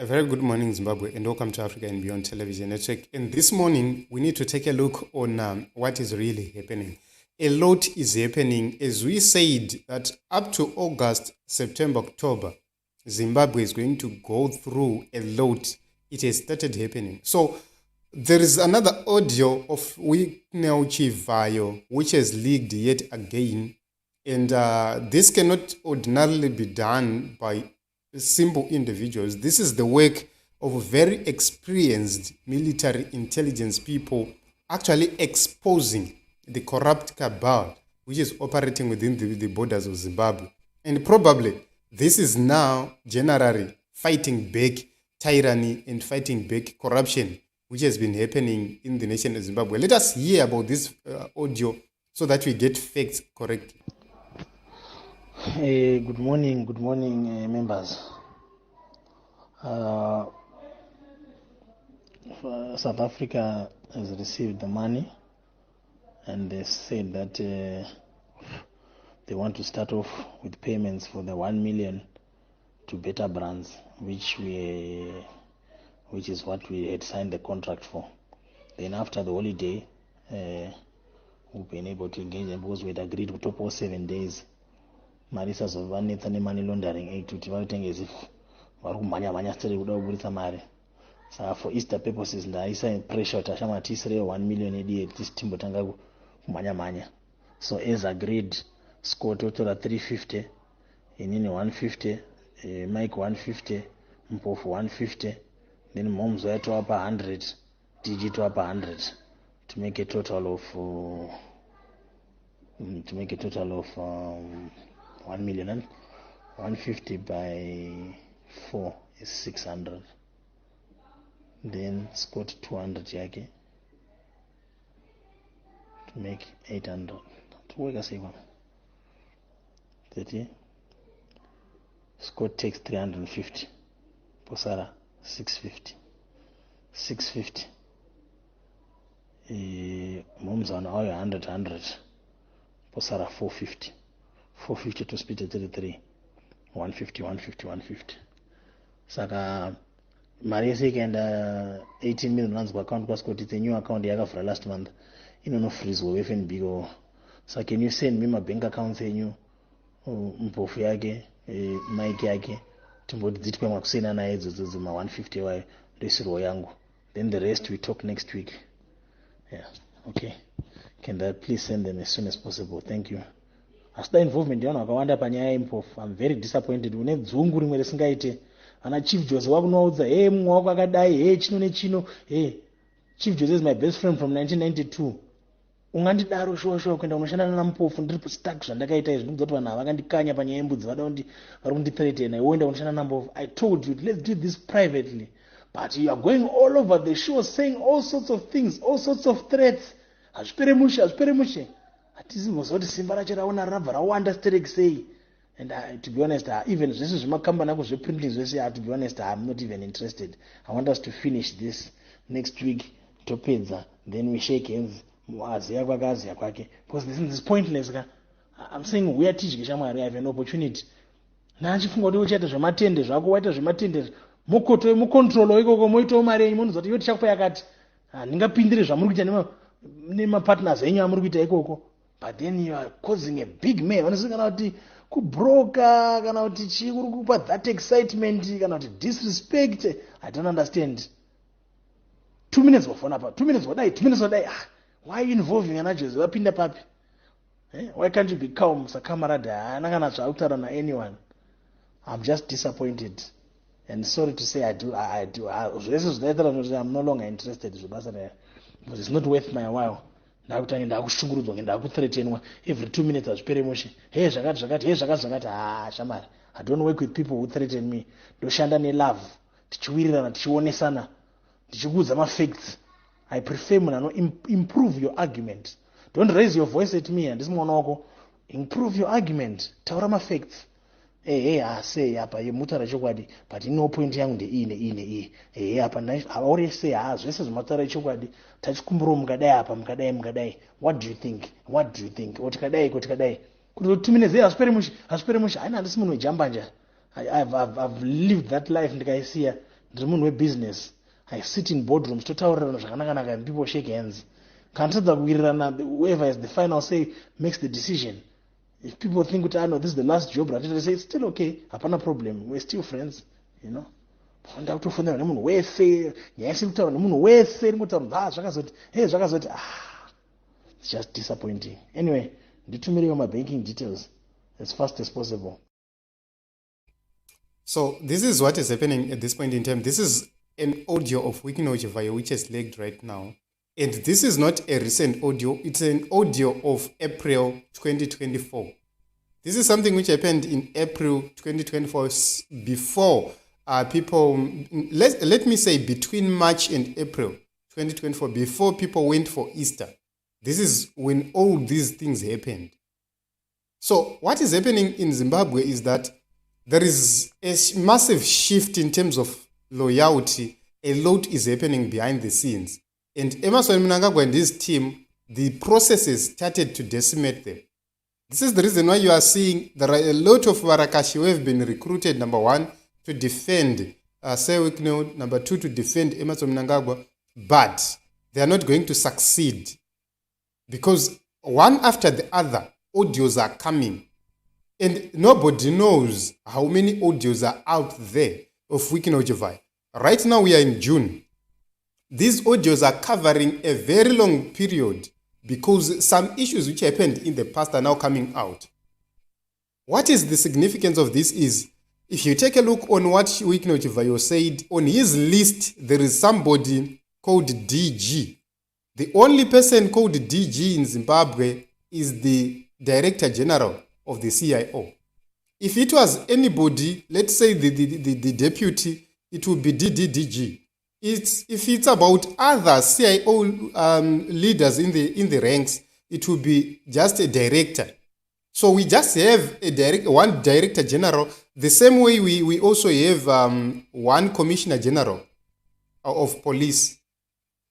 A very good morning, Zimbabwe, and welcome to Africa and Beyond Television Network. And this morning, we need to take a look on what is really happening. A lot is happening. As we said, that up to August, September, October, Zimbabwe is going to go through a lot. It has started happening. So there is another audio of Wineo Chivayo, which has leaked yet again. And this cannot ordinarily be done by simple individuals. This is the work of very experienced military intelligence people actually exposing the corrupt cabal which is operating within the borders of Zimbabwe. And probably this is now generally fighting back tyranny and fighting back corruption which has been happening in the nation of Zimbabwe. Let us hear about this audio so that we get facts correct. Good morning, members. South Africa has received the money, and they said that they want to start off with payments for the 1 million to Beta Brands, which is what we had signed the contract for. Then after the holiday, we've been able to engage them because we had agreed to top 7 days. Marisa zovanetsa nemoney laundering act kuti vaitenge as if vari kumhanya stere kuda kuburitsa mari. Saka for Easter purposes ndaisa pressure kuti ashama tisire 1 million edi at least timbotanga kumhanya. So as agreed, Scott totora 350, inini 150, Mike 150, Mpofu 150, then Momzo yatoapa 100, DG toapa 100 to make a total of 1 million and 150 by 4 is 600. Then Scott 200 yake to make 800. To work as 30. Scott takes 350. Posara 650. 650. Mom's on oil 100. Posara 450. 450 to split at 33. 150. Saka mari yese ikaenda 18 million rands account kwa Scott. It's a new account yakavhura last month. No freeze with FNB go. So can you send me my bank accounts yenyu, Mpofu yake, Mike yake, timboti dzitwe makusina na edzo ma 150 wayo ndesiro yangu. Then the rest we talk next week. Yeah, okay. Can that please send them as soon as possible? Thank you. Asta involvement yana wakawanda panyaya yeMpofu. I'm very disappointed. Une dzungu rimwe risingaite. Ana Chief Jose wakunoudza, mumwe wako akadai, chino nechino. Chief Jose is my best friend from 1992. Ungandidaro shosho kuenda unoshanda naMpofu ndiri stuck zvandakaita izvi ndikuti vanhu vakandikanya panyaya yembudzi vada kuti vari kundithreatena iwe enda unoshanda naMpofu. I told you, let's do this privately. But you are going all over the show saying all sorts of things, all sorts of threats. Hazvipere mushe. Hatizimozoti simba racho raona rabva rawanda sterek sei. And to be honest, even zvese zvemakambani ako zveprinting zvese, to be honest, I'm not even interested. I want us to finish this next week, topedza, then we shake hands. Aziya kwake. Because this is pointless. I'm saying we are teaching shamwari. I have an opportunity. Nachifunga kuti uchaita zvematende zvako, waita zvematende mukoto mucontrol ikoko moitawo mari yenyu munozoti iwe tichakupa yakati. Ndingapindire zvamuri kuita nemapartners enyu amuri kuita ikoko. But then you are causing a big mess. Unosingana kuti kubroka kana kuti chikuri kupa that excitement kana kuti disrespect. I don't understand. 2 minutes wafona pa 2 minutes wadai. Why are you involving an Jose? Wapinda papi? Why can't you be calm, Sakamarada? Anagana chautara na anyone. I'm just disappointed. And sorry to say I do. I'm no longer interested. Because it's not worth my while. Every 2 minutes I was very emotional. Hey, Shagat. Shamar. I don't work with people who threaten me. Doshanda ne love. Tichiwirirana, tichionesana. Tichiguza ma facts. I prefer improve your argument. Don't raise your voice at me and this monoko. Improve your argument. Taura ma facts. Say hapa mutara chokwadi, but no point yangu ndi ine. Hapa na already say zvese zvimatara chokwadi. Tachikumburo mukadai. What do you think? Otikadai. Kuti 2 minutes asipere mushi. Aina ndisi munhu wejambanja. I've lived that life ndikaisiya. business. I sit in boardrooms and people shake hands. Whoever has the final say makes the decision. If people think no, this is the last job, they say it's still okay. Hapana problem. We're still friends, you know. It's just disappointing. Anyway, determine my banking details as fast as possible. So this is what is happening at this point in time. This is an audio of Wikinojevaya which is leaked right now. And this is not a recent audio. It's an audio of April 2024. This is something which happened in April 2024 before people, let me say between March and April 2024, before people went for Easter. This is when all these things happened. So what is happening in Zimbabwe is that there is a massive shift in terms of loyalty. A lot is happening behind the scenes. And Emmerson Mnangagwa and his team, the processes started to decimate them. This is the reason why you are seeing there are a lot of Marakashi who have been recruited, number one, to defend Sewikno, number two, to defend Emmerson Mnangagwa, but they are not going to succeed because one after the other, audios are coming. And nobody knows how many audios are out there of Wikinojevaya. Right now we are in June. These audios are covering a very long period because some issues which happened in the past are now coming out. What is the significance of this is, if you take a look on what Wikinojevaya said, on his list there is somebody called DG. The only person called DG in Zimbabwe is the Director General of the CIO. If it was anybody, let's say the deputy, it would be DDDG. If it's about other CIO leaders in the ranks, it will be just a director. So we just have one director general, the same way we also have one commissioner general of police.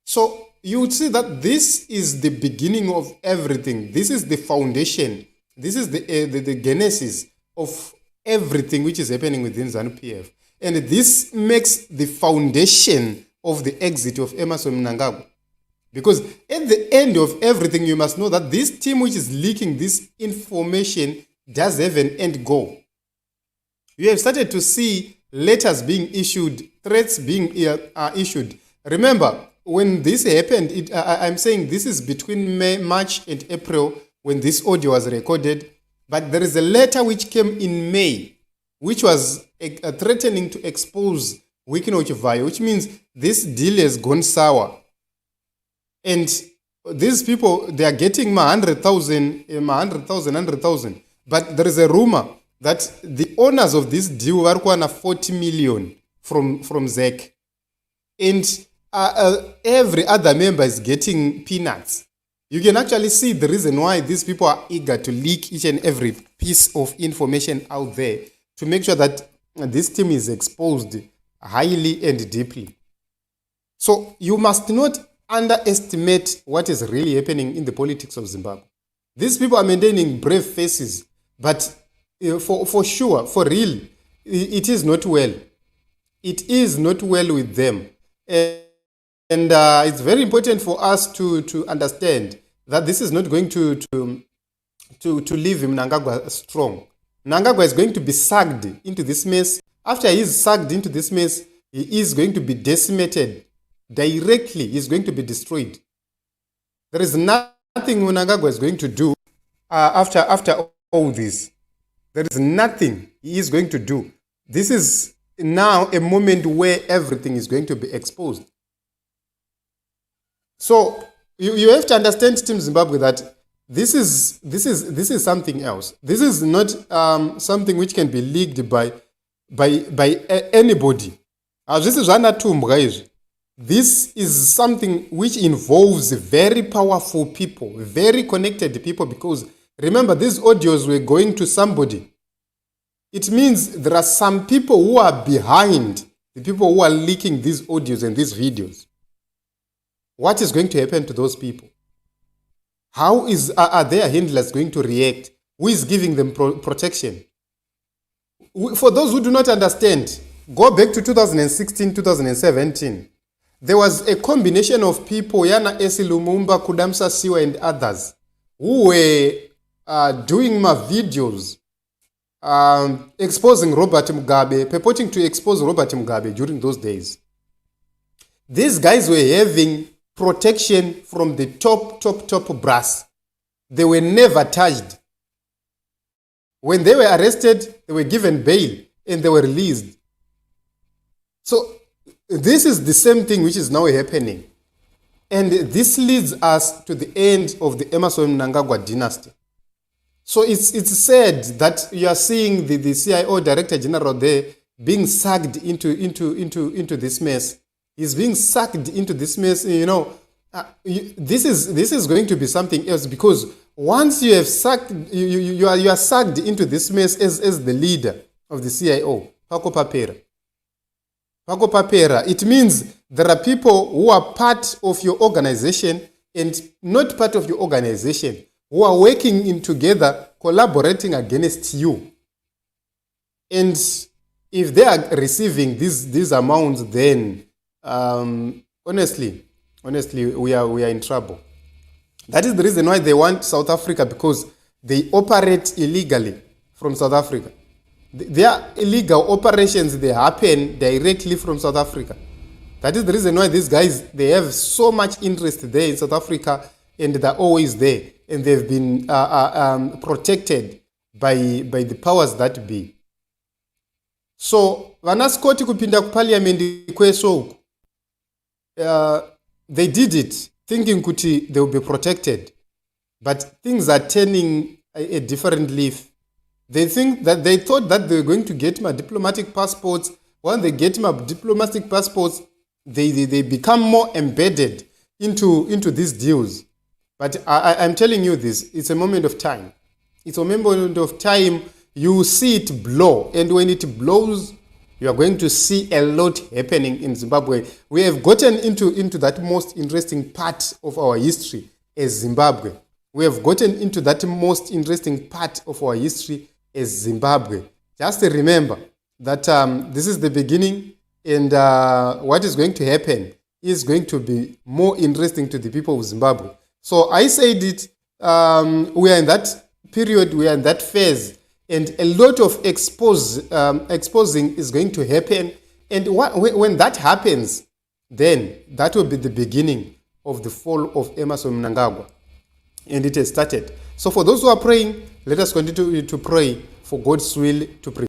So you would see that this is the beginning of everything. This is the foundation. This is the genesis of everything which is happening within ZANU-PF. And this makes the foundation of the exit of Emmerson Mnangagwa. Because at the end of everything, you must know that this team which is leaking this information does have an end goal. You have started to see letters being issued, threats being issued. Remember, when this happened, I'm saying this is between March and April when this audio was recorded. But there is a letter which came in May, which was threatening to expose Wikinojevaya, which means this deal has gone sour. And these people, they are getting 100,000. But there is a rumor that the owners of this deal were going 40 million from ZEC. And every other member is getting peanuts. You can actually see the reason why these people are eager to leak each and every piece of information out there to make sure that this team is exposed highly and deeply. So you must not underestimate what is really happening in the politics of Zimbabwe. These people are maintaining brave faces, but for sure, for real, it is not well. It is not well with them. And it's very important for us to understand that this is not going to leave Mnangagwa strong. Mnangagwa is going to be sucked into this mess. After he is sucked into this mess, he is going to be decimated directly. He is going to be destroyed. There is nothing Mnangagwa is going to do after all this. There is nothing he is going to do. This is now a moment where everything is going to be exposed. So you have to understand, Team Zimbabwe, that this is something else. This is not something which can be leaked by anybody. This is something which involves very powerful people, very connected people, because remember, these audios were going to somebody. It means there are some people who are behind the people who are leaking these audios and these videos. What is going to happen to those people? How are their handlers going to react? Who is giving them protection? For those who do not understand, go back to 2016, 2017. There was a combination of people, Yana Esi Lumumba, Kudamsa Siwa, and others, who were doing my videos exposing Robert Mugabe, purporting to expose Robert Mugabe during those days. These guys were having protection from the top brass. They were never touched. When they were arrested, they were given bail and they were released. So this is the same thing which is now happening. And this leads us to the end of the Emmerson Mnangagwa dynasty. So it's sad that you are seeing the CIO Director General there being sucked into this mess. He's being sucked into this mess. This is going to be something else, because once you have sucked, you are sucked into this mess as the leader of the CIO, Paco Papera. It means there are people who are part of your organization and not part of your organization, who are working in together, collaborating against you. And if they are receiving these amounts, then honestly, we are in trouble. That is the reason why they want South Africa, because they operate illegally from South Africa. Their illegal operations, they happen directly from South Africa. That is the reason why these guys, they have so much interest there in South Africa, and they're always there. And they've been protected by the powers that be. So, vanaskoti kupinda ku parliament kweso, they did it thinking kuti they will be protected. But things are turning a different leaf. They thought that they were going to get my diplomatic passports. When they get my diplomatic passports, they become more embedded into these deals. But I'm telling you this, it's a moment of time. It's a moment of time. You see it blow. And when it blows, you are going to see a lot happening in Zimbabwe. We have gotten into that most interesting part of our history as Zimbabwe. We have gotten into that most interesting part of our history as Zimbabwe. Just remember that this is the beginning, and what is going to happen is going to be more interesting to the people of Zimbabwe. So I said it, we are in that period, we are in that phase, and a lot of exposing is going to happen. And when that happens, then that will be the beginning of the fall of Emmerson Mnangagwa. And it has started. So for those who are praying, let us continue to pray for God's will to prevail.